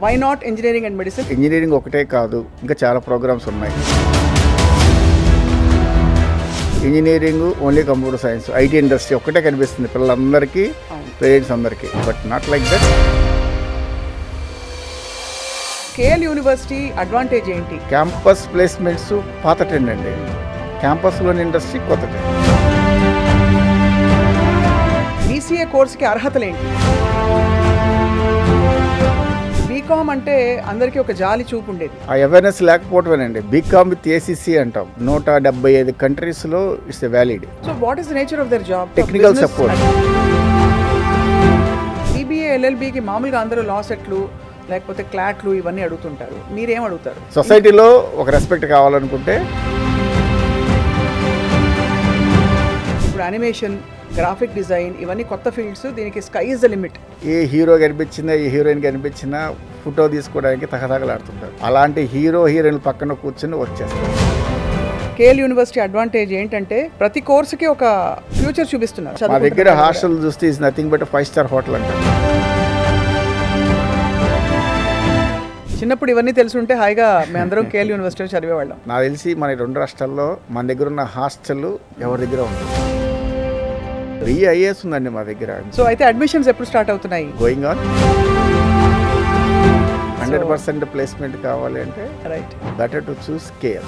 Why not engineering and medicine? Engineering ఒకటే కాదు, ఇంకా చాలా ప్రోగ్రామ్స్ ఉన్నాయి. Engineering only computer science, IT industry ఒక్కటే కనిపిస్తుంది పిల్లలందరికీ, పేరెంట్స్ అందరికీ. But not like that. KL university advantage ఏంటి? క్యాంపస్ ప్లేస్మెంట్స్ పాత ట్రెండ్ అండి, క్యాంపస్లోని ఇండస్ట్రీ కొత్త ట్రెండ్. బీసీఏ కోర్సుకి అర్హతలు ఏంటి? బీకామ్ అంటే అందరికీ ఒక జాలి చూపు ఉండేది. ఆ అవేర్నెస్ లేకపోవటమేనండి. బీకామ్ విత్ ఏసీసీ అంటాం. 175 కంట్రీస్లో it's valid. So what is the nature of their job? Technical support. BBA ఎల్ఎల్బికి మామూలుగా అందరూ లా సెట్లు లేకపోతే క్లాట్లు ఇవన్నీ అడుగుతుంటారు, మీరేం అడుగుతారు? సొసైటీలో ఒక రెస్పెక్ట్ కావాలనుకుంటే ఇప్పుడు యానిమేషన్, గ్రాఫిక్ డిజైన్ ఇవన్నీ కొత్త ఫీల్డ్స్, దీనికి sky is the limit. A hero కనిపించినా ఏ హీరోయిన్ కనిపించినా ఫోటో తీసుకోవడానికి తహతహలాడుతుంటారు. అలాంటి హీరో హీరోయిన్ పక్కన కూర్చొని వర్క్ చేస్తారు. కేఎల్ యూనివర్సిటీ అడ్వాంటేజ్ ఏంటంటే ప్రతి కోర్సుకి ఒక ఫ్యూచర్ చూపిస్తున్నారు. మా దగ్గర హాస్టల్ చూస్తే is nothing but 5-star hotel అంటారు. చిన్నప్పుడు ఇవన్నీ తెలుసుంటే హాయిగా మేమందరం కేఎల్ యూనివర్సిటీలో చదివేవాళ్ళం. నాకు తెలిసి మన 2 రాష్ట్రాల్లో మన దగ్గర ఉన్న హాస్టల్ ఎవరి దగ్గర ఉంది. IAS ఉందండి మా దగ్గర. సో అయితే అడ్మిషన్స్ ఎప్పుడు స్టార్ట్ అవుతున్నాయి? Going on. 100% ప్లేస్మెంట్ కావాలి అంటే right, better to choose KL.